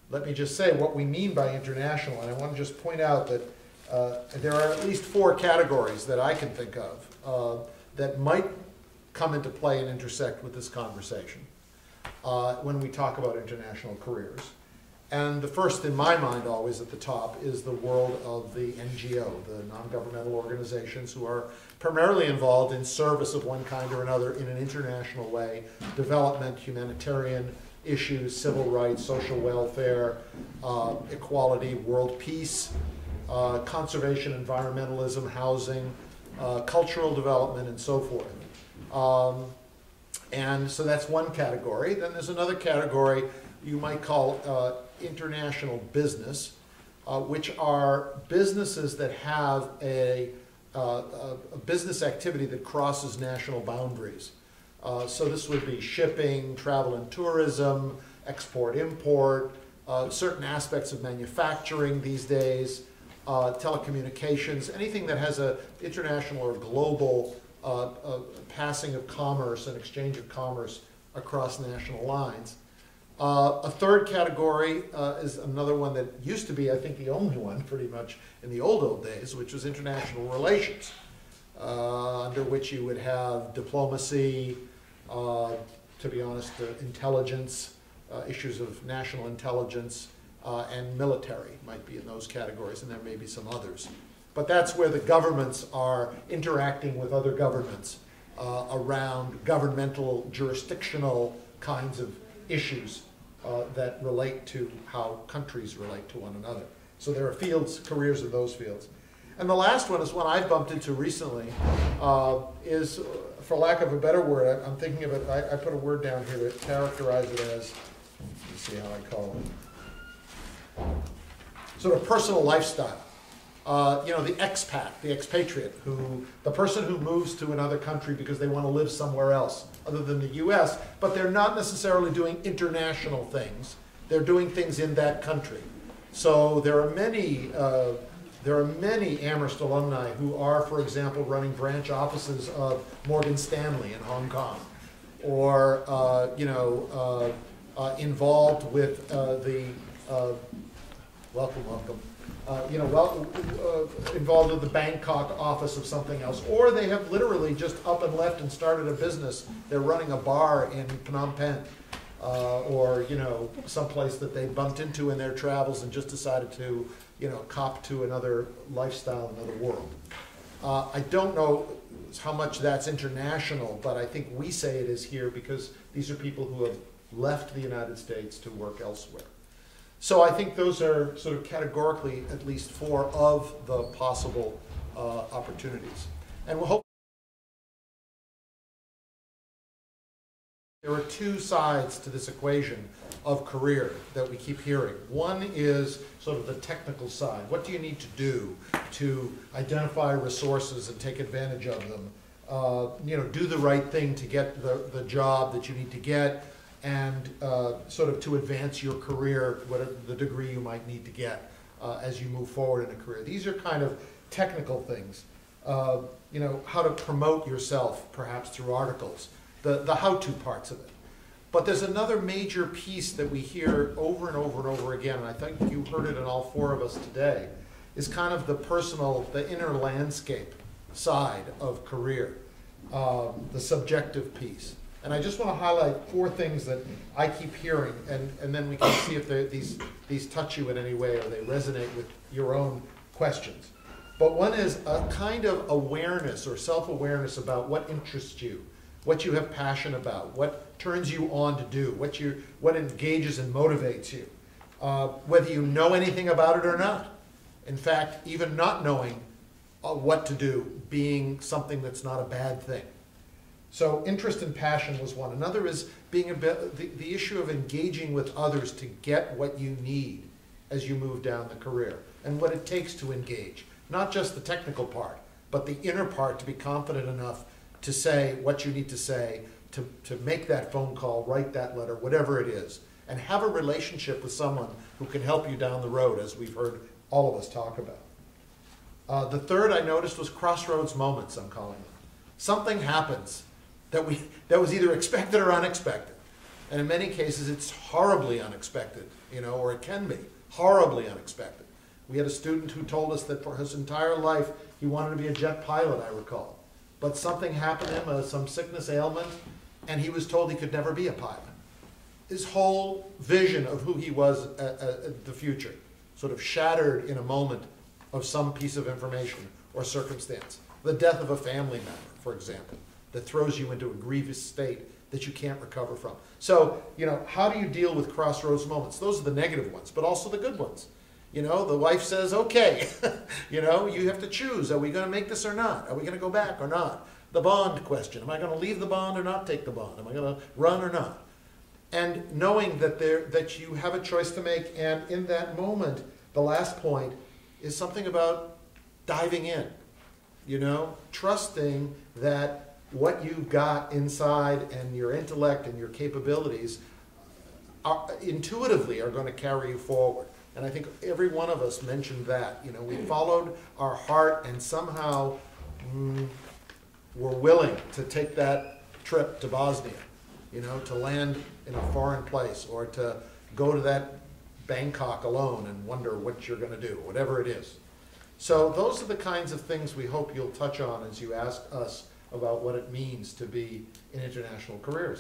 let me just say what we mean by international, and I want to just point out that there are at least 4 categories that I can think of that might come into play and intersect with this conversation when we talk about international careers. And the first in my mind always at the top is the world of the NGO, the non-governmental organizations who are primarily involved in service of one kind or another in an international way, development, humanitarian issues, civil rights, social welfare, equality, world peace, conservation, environmentalism, housing, cultural development, and so forth. And so that's one category. Then there's another category you might call international business, which are businesses that have a business activity that crosses national boundaries. So this would be shipping, travel and tourism, export-import, certain aspects of manufacturing these days, telecommunications, anything that has an international or global passing of commerce and exchange of commerce across national lines. A third category is another one that used to be, I think, the only one pretty much in the old days, which was international relations, under which you would have diplomacy, to be honest, intelligence, issues of national intelligence, and military might be in those categories, and there may be some others. But that's where the governments are interacting with other governments around governmental, jurisdictional kinds of issues that relate to how countries relate to one another. So there are fields, careers in those fields. And the last one is one I've bumped into recently, is, for lack of a better word, I'm thinking of it, I put a word down here to characterize it as, let's see how I call it, sort of personal lifestyle. You know, the expat, the expatriate, the person who moves to another country because they want to live somewhere else other than the US, but they're not necessarily doing international things. They're doing things in that country. So there are many Amherst alumni who are, for example, running branch offices of Morgan Stanley in Hong Kong, or you know, involved with the welcome. You know, involved with the Bangkok office of something else, or they have literally just up and left and started a business. They're running a bar in Phnom Penh, or you know, someplace that they bumped into in their travels and just decided to, you know, cop to another lifestyle, another world. I don't know how much that's international, but I think we say it is here because these are people who have left the United States to work elsewhere. So I think those are sort of categorically at least 4 of the possible opportunities. And we'll hope there are 2 sides to this equation of career that we keep hearing. One is sort of the technical side. What do you need to do to identify resources and take advantage of them? You know, do the right thing to get the job that you need to get, and sort of to advance your career, whatever the degree you might need to get as you move forward in a career. These are kind of technical things. You know, how to promote yourself, perhaps through articles, the how-to parts of it. But there's another major piece that we hear over and over and over again, and I think you heard it in all 4 of us today, is kind of the personal, the inner landscape side of career, the subjective piece. And I just want to highlight 4 things that I keep hearing, and then we can see if these touch you in any way or they resonate with your own questions. But one is a kind of awareness or self-awareness about what interests you, what you have passion about, what turns you on to do, what engages and motivates you, whether you know anything about it or not. In fact, even not knowing what to do being something that's not a bad thing. So interest and passion was one. Another is being the issue of engaging with others to get what you need as you move down the career, and what it takes to engage. Not just the technical part, but the inner part to be confident enough to say what you need to say, to make that phone call, write that letter, whatever it is, and have a relationship with someone who can help you down the road, as we've heard all of us talk about. The third I noticed was crossroads moments, I'm calling them. Something happens that was either expected or unexpected. And in many cases, it's horribly unexpected, you know, or it can be horribly unexpected. We had a student who told us that for his entire life, he wanted to be a jet pilot, I recall. But something happened to him, some sickness ailment, and he was told he could never be a pilot. His whole vision of who he was at the future sort of shattered in a moment of some piece of information or circumstance. The death of a family member, for example, that throws you into a grievous state that you can't recover from. So, you know, how do you deal with crossroads moments? Those are the negative ones, but also the good ones. You know, the wife says, okay, you know, you have to choose. Are we going to make this or not? Are we going to go back or not? The bond question. Am I going to leave the bond or not take the bond? Am I going to run or not? And knowing that that you have a choice to make, and in that moment, the last point is something about diving in, you know, trusting that what you've got inside and your intellect and your capabilities intuitively are going to carry you forward. And I think every one of us mentioned that. You know, we followed our heart and somehow were willing to take that trip to Bosnia, you know, to land in a foreign place or to go to that Bangkok alone and wonder what you're going to do, whatever it is. So those are the kinds of things we hope you'll touch on as you ask us about what it means to be in international careers.